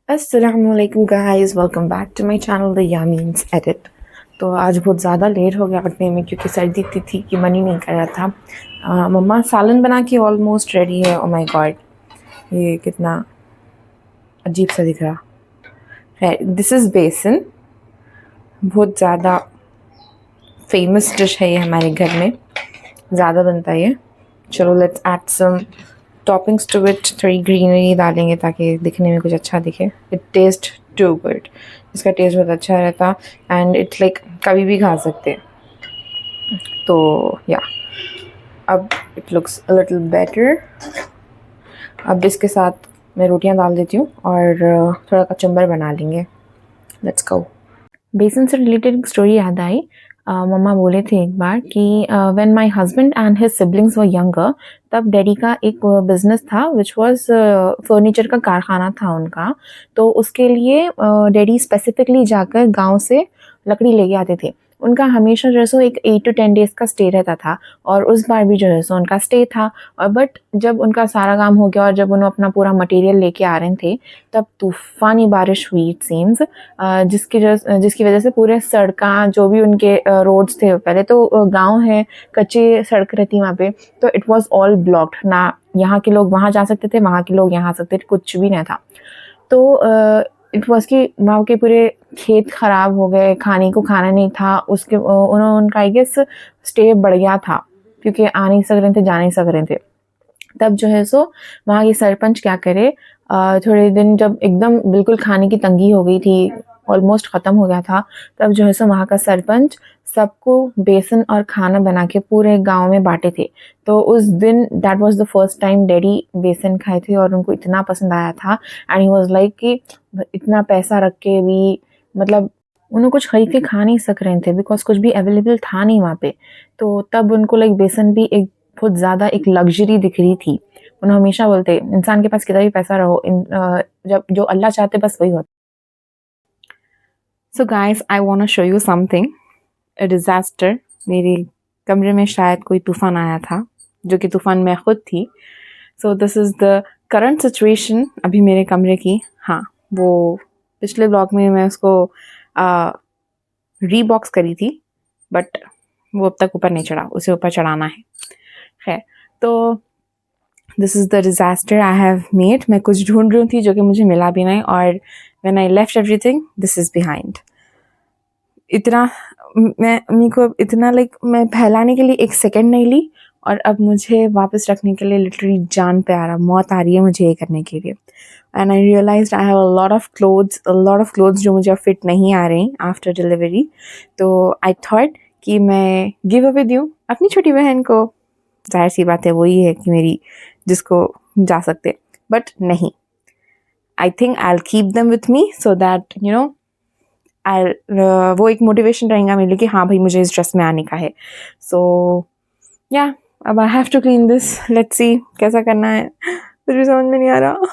अस्सलामुअलैकुम guys, welcome back to my channel the Yameen's edit. तो आज बहुत ज़्यादा लेट हो गया उठने में क्योंकि सर्दी इतनी थी कि मन ही नहीं कर रहा था। मम्मा सालन बना के ऑलमोस्ट रेडी है। ओ माय गॉड, ये कितना अजीब सा दिख रहा है। दिस इज़ बेसन, बहुत ज़्यादा फेमस डिश है ये हमारे घर में, ज़्यादा बनता है ये। चलो let's add some toppings to it, थोड़ी ग्रीनरी डालेंगे ताकि दिखने में कुछ अच्छा दिखे। इट टेस्ट टू गुड, इसका टेस्ट बहुत अच्छा रहता एंड इट्स लाइक कभी भी खा सकते हैं। तो या अब it looks a little better. अब इसके साथ मैं रोटियां डाल देती हूँ और थोड़ा कचुम्बर बना लेंगे। Let's go. बेसन से रिलेटेड एक स्टोरी याद आई। मम्मा बोले थे एक बार कि when my husband and his siblings were younger, तब डैडी का एक बिजनेस था विच वाज फर्नीचर का कारखाना था उनका। तो उसके लिए डैडी स्पेसिफिकली जाकर गांव से लकड़ी लेके आते थे। उनका हमेशा जो है सो एक 8 to 10 days का स्टे रहता था और उस बार भी जो है सो उनका स्टे था। और बट जब उनका सारा काम हो गया और जब उन्होंने अपना पूरा मटेरियल लेके आ रहे थे, तब तूफ़ानी बारिश हुई इट सीम्स, जिसकी वजह से पूरे सड़कें जो भी उनके रोड्स थे, पहले तो गांव है, कच्ची सड़क रहती वहाँ पे, तो इट वाज ऑल ब्लॉक्ड। ना यहाँ के लोग वहाँ जा सकते थे, वहाँ के लोग यहाँ आ सकते थे, कुछ भी नहीं था। तो इट वॉज कि वहाँ के पूरे खेत खराब हो गए, खाने को खाना नहीं था। उसके उन्होंने उनका आई गेस स्टे बढ़ गया था क्योंकि आ नहीं सक रहे थे, जा नहीं सक रहे थे। तब जो है सो वहाँ की सरपंच क्या करे, थोड़े दिन जब एकदम बिल्कुल खाने की तंगी हो गई थी, ऑलमोस्ट ख़त्म हो गया था, तब जो है सो वहाँ का सरपंच सबको बेसन और खाना बना के पूरे गांव में बांटे थे। तो उस दिन that was the first time daddy बेसन खाए थे और उनको इतना पसंद आया था। एंड ही वाज लाइक कि इतना पैसा रख के भी, मतलब उन्हें कुछ खरीद के खा नहीं सक रहे थे बिकॉज कुछ भी अवेलेबल था नहीं वहाँ पे। तो तब उनको लाइक बेसन भी एक बहुत ज़्यादा एक लग्जरी दिख रही थी। उन्हें हमेशा बोलते इंसान के पास कितना भी पैसा रहो, जब जो अल्लाह चाहते बस वही होता। So guys, I want to show you something, a disaster. मेरे कमरे में शायद कोई तूफ़ान आया था, जो कि तूफ़ान मैं खुद थी। So this is the current situation अभी मेरे कमरे की। हाँ, वो पिछले ब्लॉग में मैं उसको रीबॉक्स करी थी, बट वो अब तक ऊपर नहीं चढ़ा, उसे ऊपर चढ़ाना है। खैर, तो this is the disaster I have made. मैं कुछ ढूंढ रही थी जो कि मुझे मिला भी नहीं, और when I left everything this is behind. इतना मेरे को इतना लाइक मैं फैलाने के लिए एक सेकंड नहीं ली, और अब मुझे वापस रखने के लिए लिटरली जान पे आ रहा, मौत आ रही है मुझे ये करने के लिए। And I realised I have a lot of clothes जो मुझे फिट नहीं आ रही आफ्टर डिलीवरी। तो आई थॉट कि मैं गिव अवे दूँ अपनी छोटी बहन को। जाहिर सी बात है वही है कि मेरी जिसको जा सकते, बट नहीं, I think I will keep them with me so that you know I, वो एक मोटिवेशन रहेगा मेरे लिए कि हाँ भाई मुझे इस ड्रेस में आने का है। सो या अब I have to clean this, let's see कैसा करना है, कुछ भी समझ में नहीं आ रहा।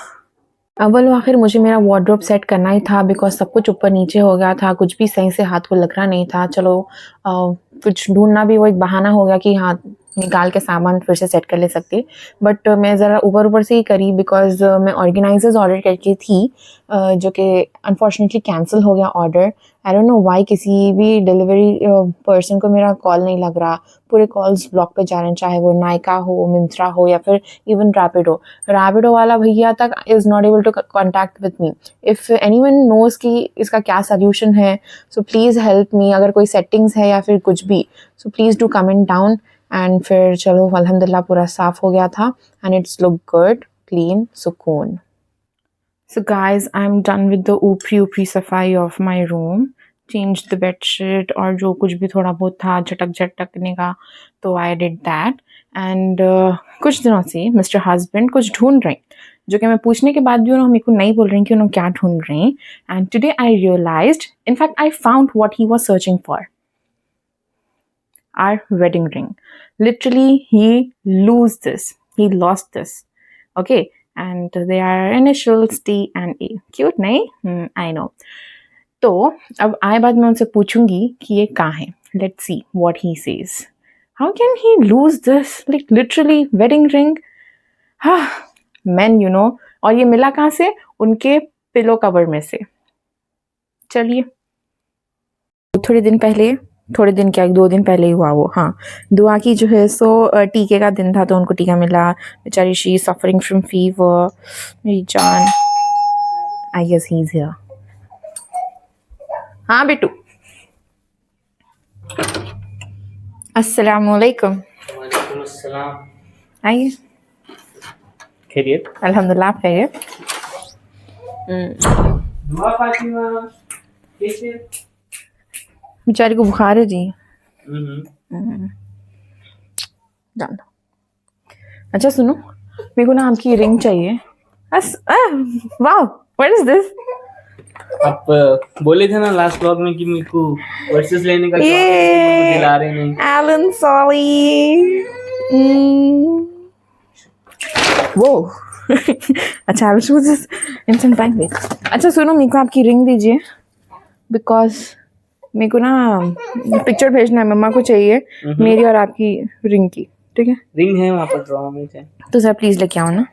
अव्वल आखिर मुझे मेरा वार्डरोब सेट करना ही था बिकॉज सब कुछ ऊपर नीचे हो गया था, कुछ भी सही से हाथ को लग रहा नहीं था। चलो कुछ ढूंढना भी वो एक बहाना हो गया कि हाथ निकाल के सामान फिर से सेट कर ले सकती। बट मैं ज़रा ऊपर ऊपर से ही करी बिकॉज मैं ऑर्गेनाइजर्स ऑर्डर करके थी, जो कि अनफॉर्चुनेटली कैंसिल हो गया order. I don't know why किसी भी डिलीवरी पर्सन को मेरा कॉल नहीं लग रहा, पूरे कॉल्स ब्लॉक पे जा रहे हैं, चाहे वो नायका हो, मिंत्रा हो, या फिर इवन रैपिडो वाला भैया तक is not able to contact with me. If anyone knows कि इसका क्या सोल्यूशन है, सो प्लीज़ हेल्प मी। अगर कोई सेटिंग्स है या फिर कुछ भी, so please do comment down. And फिर चलो अल्हम्दुलिल्लाह पूरा साफ़ हो गया था and it's look good, clean, सुकून। So guys, I'm done with the ऊपरी सफाई of my room. Change the bed sheet और जो कुछ भी थोड़ा बहुत था झटक झटकने का, तो I did that. And कुछ दिनों से मिस्टर हस्बैंड कुछ ढूंढ रहे हैं, जो कि मैं पूछने के बाद भी उन्होंने मेरे को नहीं बोल रहे हैं कि उन्होंने क्या ढूंढ रहे हैं। And today I realised, in fact I found what he was searching for, our wedding ring. Literally, he lost this. Okay, and they are initials T and A. Cute, नहीं? I know. तो अब आए बाद मैं उनसे पूछूंगी कि ये कहाँ है. Let's see what he says. How can he lose this? Like literally wedding ring. Men, you know. और ये मिला कहाँ से? उनके पिलो कवर में से। चलिए, थोड़े दिन क्या 2 दिन पहले ही हुआ वो। हाँ, दुआ की जो है सो टीके का दिन था तो उनको टीका मिला। बेचारी शी सफरिंग फ्रॉम फीवर। मेरी जान, I guess he is here. हाँ बेटू, अस्सलाम वालेकुम। वालेकुम अस्सलाम। आइए। खैरियत? अल्हम्दुलिल्लाह, आप खैरियत? दुआ फातिमा, कैसे? बेचारी को बुखार है जी। हम्म। जान दो। अच्छा सुनो, मेरे को ना आपकी रिंग चाहिए। वाह, व्हाट इज दिस? आप बोले थे ना लास्ट व्लॉग में कि मेरे को वर्सेस लेने का शौक है, मेरे को दिला रहे नहीं। Alan sorry. वो अच्छा, इंस्टेंट टाइम वेट। अच्छा सुनो, मेरे को आपकी रिंग दीजिए, बिकॉज मेरे को ना पिक्चर भेजना है, मम्मा को चाहिए मेरी और आपकी रिंग की। ठीक है, रिंग है वहाँ पर ड्रॉ में से। तो सर प्लीज लेके आओ ना।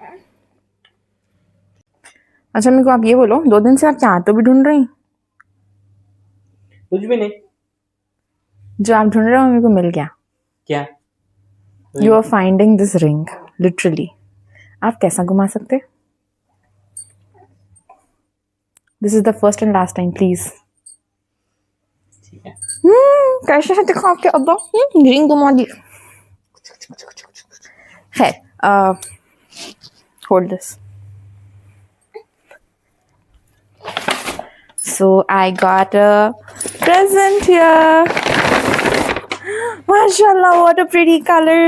अच्छा मेरे को आप ये बोलो, 2 दिन से आप क्या तो भी ढूंढ रही? कुछ भी नहीं। जो आप ढूंढ रहे हो मेरे को मिल गया। क्या? You are finding this ring literally. आप कैसा घुमा सकते? This is the first and last time, please. ठीक है। कैसे है दिखा आपके अब्बा? रिंग घुमा दी। खैर, hold this. So I got a present here. Mashallah, what a pretty color.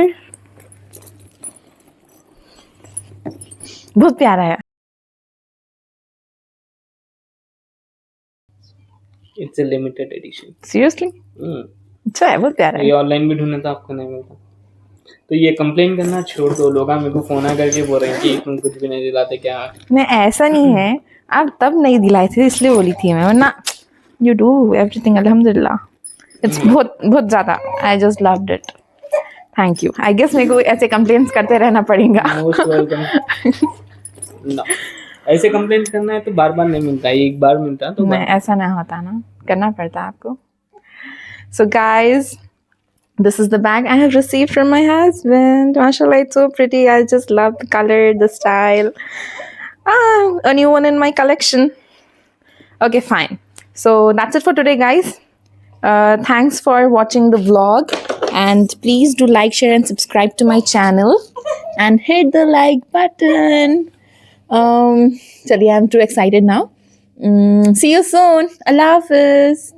बहुत प्यारा है। It's a limited edition. Seriously? अच्छा है, बहुत प्यारा है। ये ऑनलाइन भी ढूंढे तो आपको नहीं मिलता। तो ये कंप्लेन करना छोड़ दो, लोग मेरे को फोन करके बोल रहे हैं कि तुम कुछ भी नहीं दिलाते क्या। नहीं ऐसा नहीं है, आप तब नहीं दिलाए थे इसलिए बोली थी मैं, वरना यू डू एवरीथिंग अल्हम्दुलिल्लाह। इट्स बहुत बहुत ज़्यादा, I just loved it. Thank you. I guess मेरे को ऐसे कंप्लेंट्स करते रहना पड़ेगा। Most welcome. ना, ऐसे कंप्लेंट करना है तो बार बार नहीं मिलता है, एक बार मिलता है तो नहीं ऐसा नहीं होता ना, करना पड़ता आपको। So guys, this is the bag I have received from my husband. Mashallah, it's so pretty. I just love the color, the style. A new one in my collection. Okay, fine. So that's it for today, guys. Thanks for watching the vlog, and please do like, share and subscribe to my channel and hit the like button. Sorry, I'm too excited now. See you soon. Allah Hafiz.